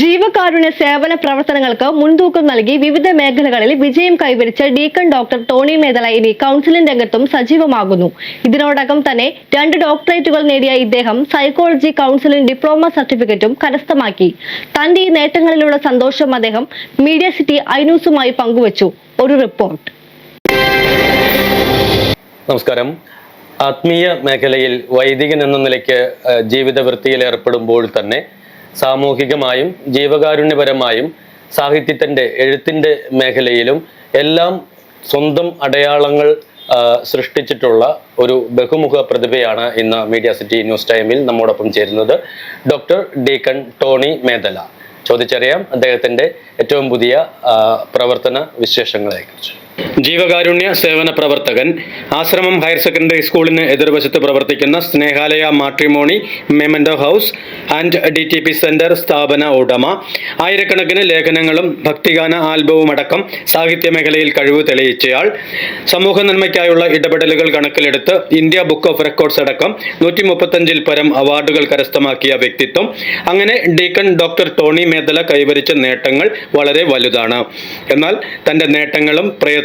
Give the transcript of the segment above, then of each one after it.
ജീവകാരുണ്യ സേവന പ്രവർത്തനങ്ങൾക്ക് മുൻതൂക്കം നൽകി വിവിധ മേഖലകളിൽ വിജയം കൈവരിച്ച ഡീക്കൺ ഡോക്ടർ ടോണി മേദല ഇനി കൗൺസിലിംഗ് രംഗത്തും സജീവമാകുന്നു. ഇതിനോടകം തന്നെ 2 ഡോക്ടറേറ്റുകൾ നേടിയ ഇദ്ദേഹം സൈക്കോളജി കൗൺസിലിംഗ് ഡിപ്ലോമ സർട്ടിഫിക്കറ്റും കരസ്ഥമാക്കി. തന്റെ ഈ നേട്ടങ്ങളിലുള്ള സന്തോഷം അദ്ദേഹം മീഡിയ സിറ്റി ഐന്യൂസുമായി പങ്കുവച്ചു. ഒരു റിപ്പോർട്ട്. നമസ്കാരം. ആത്മീയ മേഖലയിൽ വൈദികൻ എന്ന നിലയ്ക്ക് ജീവിത വൃത്തിയിൽ ഏർപ്പെടുമ്പോൾ തന്നെ സാമൂഹികമായും ജീവകാരുണ്യപരമായും സാഹിത്യത്തിൻ്റെ എഴുത്തിൻ്റെ മേഖലയിലും എല്ലാം സ്വന്തം അടയാളങ്ങൾ സൃഷ്ടിച്ചിട്ടുള്ള ഒരു ബഹുമുഖ പ്രതിഭയാണ് ഇന്ന് മീഡിയ സിറ്റി ന്യൂസ് ടൈമിൽ നമ്മോടൊപ്പം ചേരുന്നത്. Doctor deacon Tony Medala. ചോദിച്ചറിയാം അദ്ദേഹത്തിൻ്റെ ഏറ്റവും പുതിയ പ്രവർത്തന വിശേഷങ്ങളെക്കുറിച്ച്. ജീവകാരുണ്യ സേവന പ്രവർത്തകൻ, ആശ്രമം ഹയർ സെക്കൻഡറി സ്കൂളിന് എതിർവശത്ത് പ്രവർത്തിക്കുന്ന Snehalaya matrimony memento house and DTP centre സ്ഥാപന ഉടമ, ആയിരക്കണക്കിന് ലേഖനങ്ങളും ഭക്തിഗാന ആൽബവും അടക്കം സാഹിത്യ മേഖലയിൽ കഴിവ് തെളിയിച്ചയാൾ, സമൂഹ നന്മയ്ക്കായുള്ള ഇടപെടലുകൾ കണക്കിലെടുത്ത് ഇന്ത്യ ബുക്ക് ഓഫ് റെക്കോർഡ്സ് അടക്കം 135 പരം അവാർഡുകൾ കരസ്ഥമാക്കിയ വ്യക്തിത്വം. അങ്ങനെ ഡീക്കൺ ഡോക്ടർ ടോണി മേദല കൈവരിച്ച നേട്ടങ്ങൾ വളരെ വലുതാണ്. എന്നാൽ തന്റെ നേട്ടങ്ങളും പ്രയത്നവും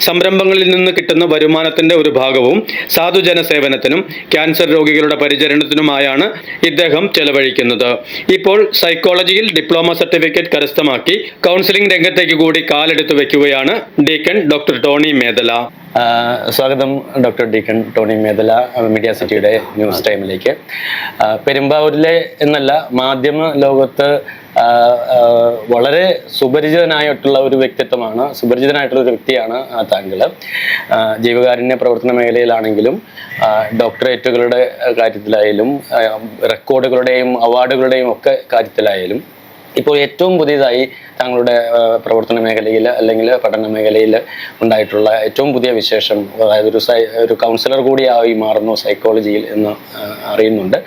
സംരംഭങ്ങളിൽ നിന്ന് കിട്ടുന്ന വരുമാനത്തിന്റെ ഒരു ഭാഗവും സാധുജന സേവനത്തിനും ക്യാൻസർ രോഗികളുടെ പരിചരണത്തിനുമായാണ് ഇദ്ദേഹം ചെലവഴിക്കുന്നത്. ഇപ്പോൾ സൈക്കോളജിയിൽ ഡിപ്ലോമ സർട്ടിഫിക്കറ്റ് കരസ്ഥമാക്കി കൗൺസിലിംഗ് രംഗത്തേക്ക് കൂടി കാലെടുത്ത് വെക്കുകയാണ് ഡീക്കൺ ഡോക്ടർ ടോണി മേദല. സ്വാഗതം doctor deacon Tony Medala media സിറ്റിയുടെ ന്യൂസ് ടൈമിലേക്ക്. പെരുമ്പാവൂരിലെ എന്നല്ല, മാധ്യമ ലോകത്ത് വളരെ സുപരിചിതനായിട്ടുള്ള ഒരു വ്യക്തിത്വമാണ്, സുപരിചിതനായിട്ടുള്ള ഒരു വ്യക്തിയാണ് താങ്കൾ. ജീവകാരുണ്യ പ്രവർത്തന മേഖലയിലാണെങ്കിലും ഡോക്ടറേറ്റുകളുടെ കാര്യത്തിലായാലും റെക്കോർഡുകളുടെയും അവാർഡുകളുടെയും ഒക്കെ കാര്യത്തിലായാലും ഇപ്പോൾ ഏറ്റവും പുതിയതായി താങ്കളുടെ പ്രവർത്തന മേഖലയിൽ അല്ലെങ്കിൽ പഠന മേഖലയിൽ ഉണ്ടായിട്ടുള്ള ഏറ്റവും പുതിയ വിശേഷം, അതായത് ഒരു കൗൺസിലർ കൂടിയായി മാറുന്നു സൈക്കോളജിയിൽ എന്ന് അറിയുന്നുണ്ട്.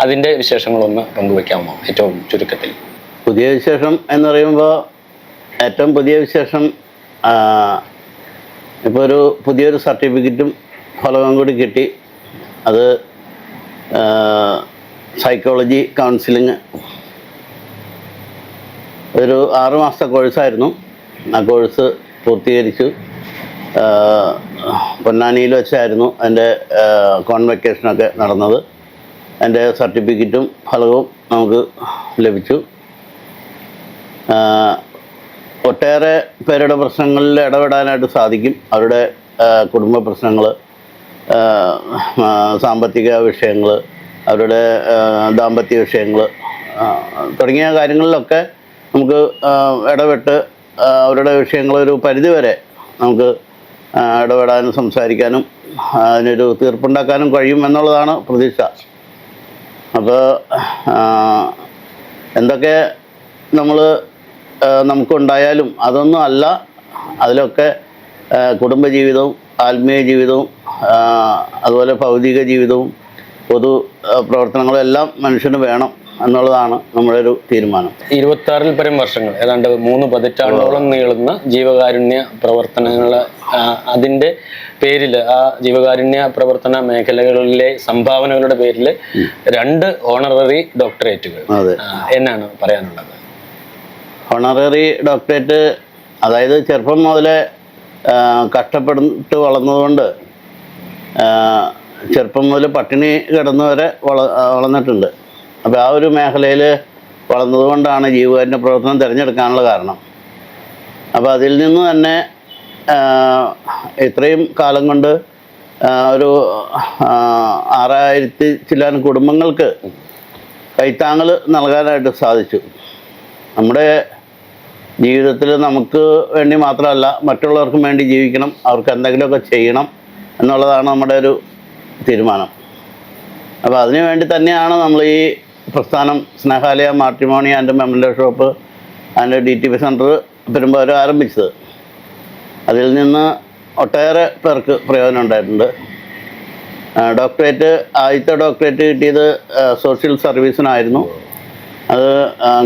അതിൻ്റെ വിശേഷങ്ങളൊന്ന് പങ്കുവയ്ക്കാമോ ഏറ്റവും ചുരുക്കത്തിൽ? പുതിയ വിശേഷം എന്ന് പറയുമ്പോൾ ഏറ്റവും പുതിയ വിശേഷം ഇപ്പോൾ പുതിയൊരു സർട്ടിഫിക്കറ്റും ഫലവും കൂടി കിട്ടി. അത് സൈക്കോളജി കൗൺസിലിംഗ് ഒരു 6 മാസത്തെ കോഴ്സായിരുന്നു. ആ കോഴ്സ് പൂർത്തീകരിച്ചു. പൊന്നാനിയിൽ വെച്ചായിരുന്നു എൻ്റെ കോൺവെക്കേഷനൊക്കെ നടന്നത്. എൻ്റെ സർട്ടിഫിക്കറ്റും ഫലവും നമുക്ക് ലഭിച്ചു. ഒട്ടേറെ പേരുടെ പ്രശ്നങ്ങളിൽ ഇടപെടാനായിട്ട് സാധിക്കും. അവരുടെ കുടുംബ പ്രശ്നങ്ങൾ, സാമ്പത്തിക വിഷയങ്ങൾ, അവരുടെ ദാമ്പത്യ വിഷയങ്ങൾ തുടങ്ങിയ കാര്യങ്ങളിലൊക്കെ നമുക്ക് ഇടപെട്ട് അവരുടെ വിഷയങ്ങൾ ഒരു പരിധിവരെ നമുക്ക് ഇടപെടാനും സംസാരിക്കാനും അതിനൊരു തീർപ്പുണ്ടാക്കാനും കഴിയും എന്നുള്ളതാണ് പ്രതീക്ഷ. അപ്പോൾ എന്തൊക്കെ നമുക്കുണ്ടായാലും അതൊന്നും അല്ല, അതിലൊക്കെ കുടുംബജീവിതവും ആത്മീയ ജീവിതവും അതുപോലെ ഭൗതിക ജീവിതവും പൊതു പ്രവർത്തനങ്ങളും എല്ലാം മനുഷ്യന് വേണം എന്നുള്ളതാണ് നമ്മുടെ ഒരു തീരുമാനം. 26 പരം വർഷങ്ങൾ, ഏതാണ്ട് 3 പതിറ്റാണ്ടോളം നീളുന്ന ജീവകാരുണ്യ പ്രവർത്തനങ്ങൾ, അതിൻ്റെ പേരിൽ ആ ജീവകാരുണ്യ പ്രവർത്തന മേഖലകളിലെ സംഭാവനകളുടെ പേരിൽ 2 ഓണററി ഡോക്ടറേറ്റുകൾ. എന്നാണ് പറയാനുള്ളത്? ഓണററി ഡോക്ടറേറ്റ് അതായത് ചെറുപ്പം മുതലേ കഷ്ടപ്പെട്ട് വളർന്നതുകൊണ്ട്, ചെറുപ്പം മുതൽ പട്ടിണി കിടന്നവരെ വളർന്നിട്ടുണ്ട്. അപ്പോൾ ആ ഒരു മേഖലയിൽ വളർന്നതുകൊണ്ടാണ് ജീവകാരുണ്യ പ്രവർത്തനം തിരഞ്ഞെടുക്കാനുള്ള കാരണം. അപ്പോൾ അതിൽ നിന്ന് തന്നെ ഇത്രയും കാലം കൊണ്ട് ഒരു 6000 ചില്ലാൻ കുടുംബങ്ങൾക്ക് കൈത്താങ്ങൽ നൽകാനായിട്ട് സാധിച്ചു. നമ്മുടെ ജീവിതത്തിൽ നമുക്ക് വേണ്ടി മാത്രമല്ല, മറ്റുള്ളവർക്കും വേണ്ടി ജീവിക്കണം, അവർക്ക് എന്തെങ്കിലുമൊക്കെ ചെയ്യണം എന്നുള്ളതാണ് നമ്മുടെ ഒരു തീരുമാനം. അപ്പോൾ അതിനു വേണ്ടി തന്നെയാണ് നമ്മൾ ഈ പ്രസ്ഥാനം Snehalaya matrimony and memento shop and DTP centre Perumbavoor ആരംഭിച്ചത്. അതിൽ നിന്ന് ഒട്ടേറെ പേർക്ക് പ്രയോജനം ഉണ്ടായിട്ടുണ്ട്. ആദ്യത്തെ ഡോക്ടറേറ്റ് കിട്ടിയത് സോഷ്യൽ സർവീസിനായിരുന്നു. അത്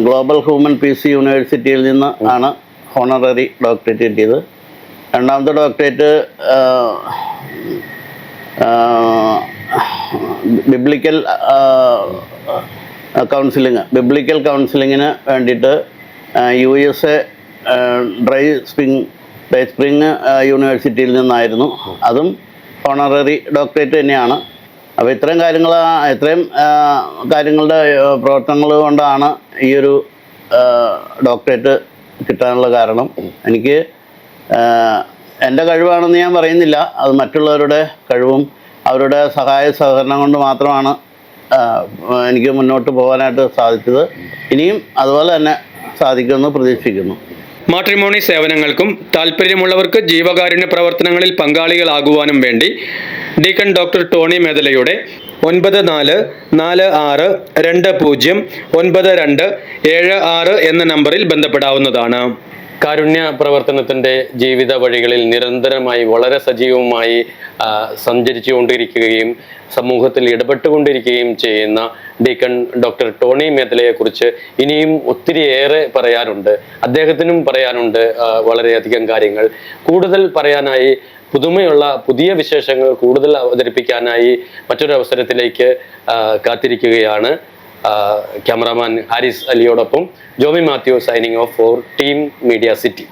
ഗ്ലോബൽ ഹ്യൂമൻ പീസ് യൂണിവേഴ്സിറ്റിയിൽ നിന്ന് ആണ് ഹോണററി ഡോക്ടറേറ്റ് കിട്ടിയത്. രണ്ടാമത്തെ ഡോക്ടറേറ്റ് ബിബ്ലിക്കൽ കൗൺസിലിങ്, ബിബ്ലിക്കൽ കൗൺസിലിങ്ങിന് വേണ്ടിയിട്ട് USA ഡ്രൈ സ്പ്രിങ് യൂണിവേഴ്സിറ്റിയിൽ നിന്നായിരുന്നു. അതും ഓണററി ഡോക്ടറേറ്റ് തന്നെയാണ്. അപ്പോൾ ഇത്രയും കാര്യങ്ങളുടെ പ്രവർത്തനങ്ങൾ കൊണ്ടാണ് ഈ ഒരു ഡോക്ടറേറ്റ് കിട്ടാനുള്ള കാരണം. എനിക്ക് എൻ്റെ കഴിവാണെന്ന് ഞാൻ പറയുന്നില്ല, അത് മറ്റുള്ളവരുടെ കഴിവും അവരുടെ സഹായ സഹകരണം കൊണ്ട് മാത്രമാണ് എനിക്ക് മുന്നോട്ട് പോകാനായിട്ട് സാധിച്ചത്. ഇനിയും അതുപോലെ തന്നെ സാധിക്കുമെന്ന് പ്രതീക്ഷിക്കുന്നു. മാട്രിമോണി സേവനങ്ങൾക്കും താല്പര്യമുള്ളവർക്ക് ജീവകാരുണ്യ പ്രവർത്തനങ്ങളിൽ പങ്കാളികളാകുവാനും വേണ്ടി ഡീക്കൺ ഡോക്ടർ ടോണി മേദലയുടെ 9446209276 എന്ന നമ്പറിൽ ബന്ധപ്പെടാവുന്നതാണ്. കാരുണ്യ പ്രവർത്തനത്തിൻ്റെ ജീവിത വഴികളിൽ നിരന്തരമായി വളരെ സജീവമായി സഞ്ചരിച്ചുകൊണ്ടിരിക്കുകയും സമൂഹത്തിൽ ഇടപെട്ടുകൊണ്ടിരിക്കുകയും ചെയ്യുന്ന ഡീക്കൺ ഡോക്ടർ ടോണി മേദലയെക്കുറിച്ച് ഇനിയും ഒത്തിരിയേറെ പറയാനുണ്ട്. അദ്ദേഹത്തിനും പറയാനുണ്ട് വളരെയധികം കാര്യങ്ങൾ. കൂടുതൽ പറയാനായി, പുതുമയുള്ള പുതിയ വിശേഷങ്ങൾ കൂടുതൽ അവതരിപ്പിക്കാനായി മറ്റൊരു അവസരത്തിലേക്ക് കാത്തിരിക്കുകയാണ്. ക്യാമറാമാൻ ഹാരിസ് അലിയോടൊപ്പം Jomy Mathew signing off for team media city.